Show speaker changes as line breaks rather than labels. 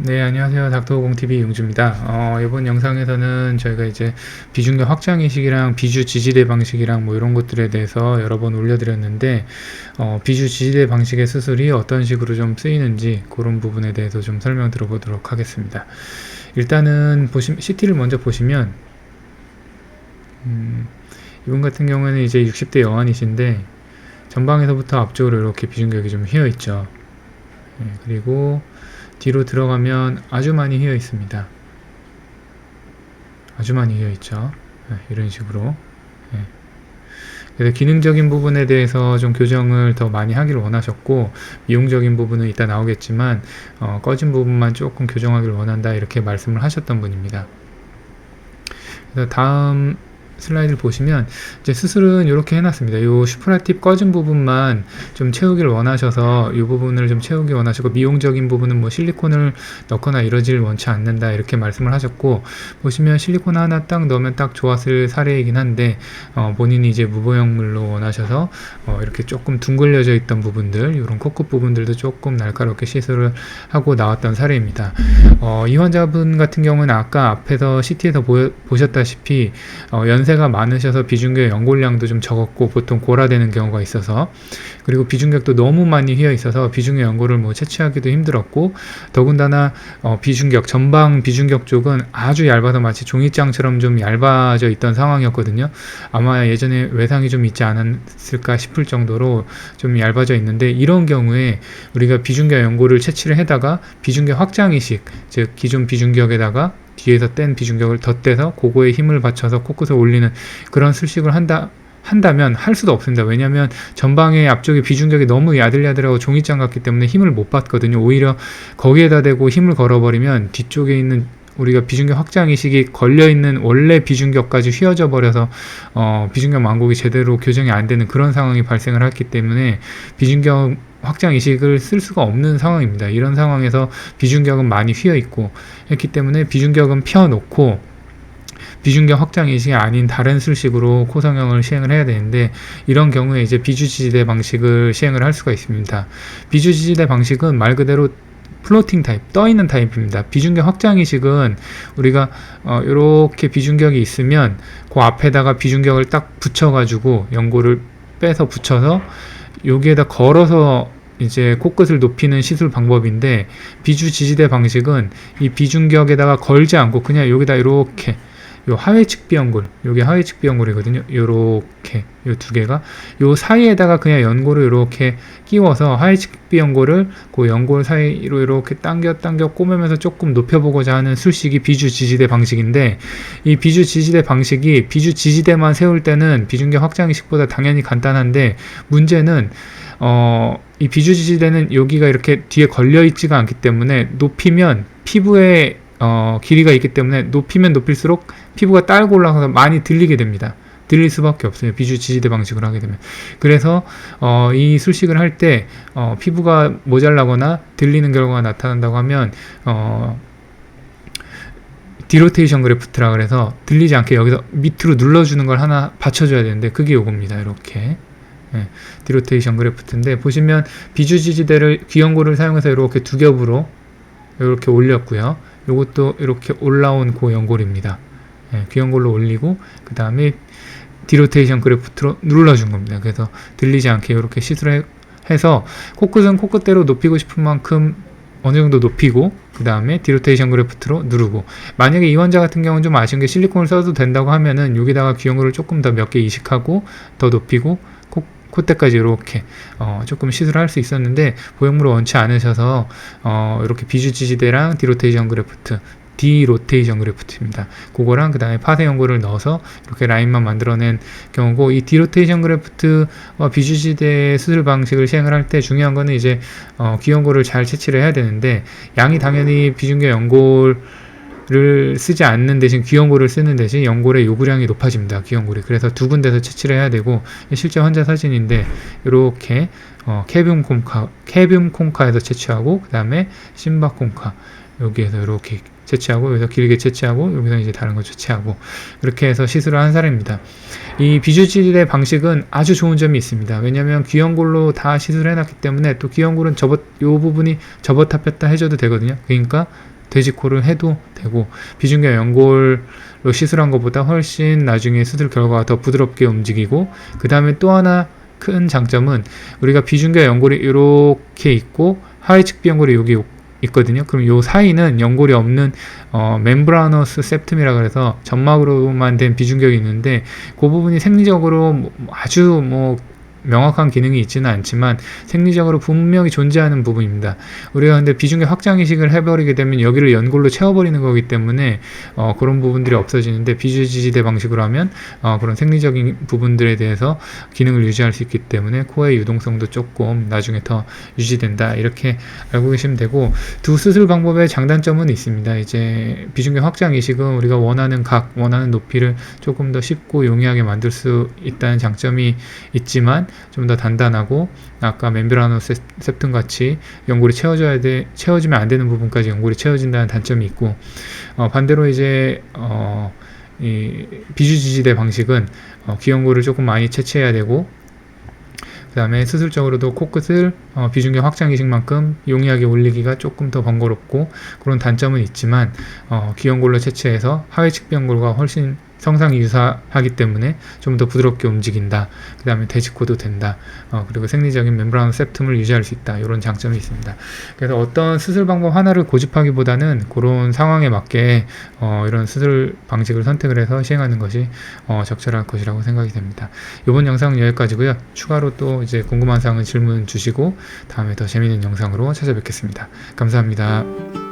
네, 안녕하세요. 닥터공TV 용주입니다. 이번 영상에서는 저희가 이제 비중격 확장 이식이랑 비주 지지대 방식이랑 뭐 이런 것들에 대해서 여러 번 올려드렸는데, 비주 지지대 방식의 수술이 어떤 식으로 좀 쓰이는지 그런 부분에 대해서 좀 설명 들어보도록 하겠습니다. 일단은 CT를 먼저 보시면, 이분 같은 경우에는 이제 60대 여환이신데, 전방에서부터 앞쪽으로 이렇게 비중격이 좀 휘어 있죠. 그리고 뒤로 들어가면 아주 많이 휘어 있습니다. 아주 많이 휘어 있죠. 이런 식으로. 그래서 기능적인 부분에 대해서 좀 교정을 더 많이 하기를 원하셨고, 미용적인 부분은 이따 나오겠지만 꺼진 부분만 조금 교정하기를 원한다, 이렇게 말씀을 하셨던 분입니다. 그래서 다음 슬라이드를 보시면 이제 수술은 이렇게 해놨습니다. 이 슈프라팁 꺼진 부분만 좀 채우기를 원하셔서 이 부분을 좀 채우기 원하시고, 미용적인 부분은 뭐 실리콘을 넣거나 이러질 원치 않는다, 이렇게 말씀을 하셨고, 보시면 실리콘 하나 딱 넣으면 딱 좋았을 사례이긴 한데, 본인이 이제 무보형물로 원하셔서 이렇게 조금 둥글려져 있던 부분들, 이런 코끝 부분들도 조금 날카롭게 시술을 하고 나왔던 사례입니다. 이 환자분 같은 경우는 아까 앞에서 CT에서 보셨다시피 연세가 많으셔서 비중격 연골량도 좀 적었고, 보통 골아되는 경우가 있어서, 그리고 비중격도 너무 많이 휘어 있어서 비중격 연골을 뭐 채취하기도 힘들었고, 더군다나 비중격, 전방 비중격 쪽은 아주 얇아서 마치 종이장처럼 좀 얇아져 있던 상황이었거든요. 아마 예전에 외상이 좀 있지 않았을까 싶을 정도로 좀 얇아져 있는데, 이런 경우에 우리가 비중격 연골을 채취를 해다가 비중격 확장 이식, 즉 기존 비중격에다가 뒤에서 뗀 비중격을 덧대서 그거에 힘을 받쳐서 코끝을 올리는 그런 술식을 한다면 할 수도 없습니다. 왜냐하면 전방의 앞쪽에 비중격이 너무 야들야들하고 종이장 같기 때문에 힘을 못 받거든요. 오히려 거기에다 대고 힘을 걸어버리면 뒤쪽에 있는 우리가 비중격 확장 이식이 걸려있는 원래 비중격까지 휘어져 버려서 비중격 망곡이 제대로 교정이 안 되는 그런 상황이 발생을 했기 때문에 비중격 확장 이식을 쓸 수가 없는 상황입니다. 이런 상황에서 비중격은 많이 휘어 있고 했기 때문에 비중격은 펴놓고 비중격 확장 이식이 아닌 다른 술식으로 코 성형을 시행을 해야 되는데, 이런 경우에 이제 비주지지대 방식을 시행을 할 수가 있습니다. 비주지지대 방식은 말 그대로 플로팅 타입, 떠있는 타입입니다. 비중격 확장 이식은 우리가 이렇게 비중격이 있으면 그 앞에다가 비중격을 딱 붙여가지고 연골을 빼서 붙여서 여기에다 걸어서 이제 코끝을 높이는 시술 방법인데, 비주지지대 방식은 이 비중격에다가 걸지 않고 그냥 여기다 이렇게, 요 하회측 비연골, 요게 하회측 비연골이거든요. 요렇게 요 두 개가 요 사이에다가 그냥 연골을 이렇게 끼워서 하회측 비연골을 그 연골 사이로 이렇게 당겨 꼬매면서 조금 높여보고자 하는 술식이 비주지지대 방식인데, 이 비주지지대 방식이 비주지지대만 세울 때는 비중격 확장 이식보다 당연히 간단한데, 문제는 이 비주지지대는 여기가 이렇게 뒤에 걸려 있지가 않기 때문에 높이면 피부에 길이가 있기 때문에 높이면 높일수록 피부가 딸고 올라가서 많이 들리게 됩니다. 들릴 수밖에 없어요. 비주지지대 방식을 하게 되면. 그래서 이 술식을 할 때 피부가 모자라거나 들리는 결과가 나타난다고 하면 디로테이션 그래프트라 그래서 들리지 않게 여기서 밑으로 눌러주는 걸 하나 받쳐줘야 되는데, 그게 요겁니다. 이렇게. 디로테이션 그래프트인데, 보시면 비주지지대를 귀연골을 사용해서 이렇게 두 겹으로 이렇게 올렸고요. 요것도 이렇게 올라온 그 연골입니다. 귀연골로 올리고 그 다음에 디로테이션 그래프트로 눌러준 겁니다. 그래서 들리지 않게 이렇게 시술을 해서 코끝은 코끝대로 높이고 싶은 만큼 어느 정도 높이고, 그 다음에 디로테이션 그래프트로 누르고, 만약에 이 환자 같은 경우는 좀 아쉬운 게 실리콘을 써도 된다고 하면은 여기다가 귀연골을 조금 더 몇 개 이식하고 더 높이고 콧대까지 이렇게 조금 시술을 할 수 있었는데, 보형물을 원치 않으셔서 이렇게 비주지지대랑 디로테이션 그래프트입니다. 그거랑 그 다음에 파쇄 연골을 넣어서 이렇게 라인만 만들어낸 경우고, 이 디로테이션 그래프트와 비주지지대 수술 방식을 시행을 할 때 중요한 거는 이제 귀연골을 잘 채취를 해야 되는데, 양이 당연히 비중격 연골을 쓰지 않는 대신 귀연골을 쓰는 대신 연골의 요구량이 높아집니다. 귀연골이. 그래서 두 군데서 채취를 해야 되고, 실제 환자 사진인데 이렇게 캐뷴 콩카에서 채취하고, 그 다음에 심박 콩카 여기에서 이렇게 채취하고, 여기서 길게 채취하고, 여기서 이제 다른 거 채취하고, 이렇게 해서 시술을 한 사례입니다. 이 비주지대 방식은 아주 좋은 점이 있습니다. 왜냐하면 귀연골로 다 시술을 해놨기 때문에, 또 귀연골은 요 부분이 접었다 폈다 해줘도 되거든요. 그러니까 돼지코를 해도 되고, 비중격 연골로 시술한 것보다 훨씬 나중에 수술 결과가 더 부드럽게 움직이고, 그 다음에 또 하나 큰 장점은 우리가 비중격 연골이 이렇게 있고 하위측 비연골이 여기 있거든요. 그럼 요 사이는 연골이 없는 멤브라너스 septum이라 그래서 점막으로만 된 비중격이 있는데, 그 부분이 생리적으로 아주 명확한 기능이 있지는 않지만 생리적으로 분명히 존재하는 부분입니다. 우리가 근데 비중격 확장 이식을 해버리게 되면 여기를 연골로 채워버리는 거기 때문에 그런 부분들이 없어지는데, 비주지지대 방식으로 하면 그런 생리적인 부분들에 대해서 기능을 유지할 수 있기 때문에 코의 유동성도 조금 나중에 더 유지된다, 이렇게 알고 계시면 되고, 두 수술 방법의 장단점은 있습니다. 이제 비중격 확장 이식은 우리가 원하는 각, 원하는 높이를 조금 더 쉽고 용이하게 만들 수 있다는 장점이 있지만, 좀 더 단단하고, 아까 멤브라노 septum 같이 연골이 채워지면 안 되는 부분까지 연골이 채워진다는 단점이 있고, 반대로 이제 이 비주지지대 방식은 귀연골을 조금 많이 채취해야 되고, 그 다음에 수술적으로도 코끝을 비중격 확장 이식만큼 용이하게 올리기가 조금 더 번거롭고, 그런 단점은 있지만 귀연골로 채취해서 하위측 비연골과 훨씬 성상이 유사하기 때문에 좀 더 부드럽게 움직인다. 그 다음에 돼지코도 된다. 그리고 생리적인 멤브라노 septum을 유지할 수 있다. 이런 장점이 있습니다. 그래서 어떤 수술 방법 하나를 고집하기보다는 그런 상황에 맞게 이런 수술 방식을 선택을 해서 시행하는 것이 적절할 것이라고 생각이 됩니다. 이번 영상은 여기까지고요. 추가로 또 이제 궁금한 사항은 질문 주시고 다음에 더 재미있는 영상으로 찾아뵙겠습니다. 감사합니다.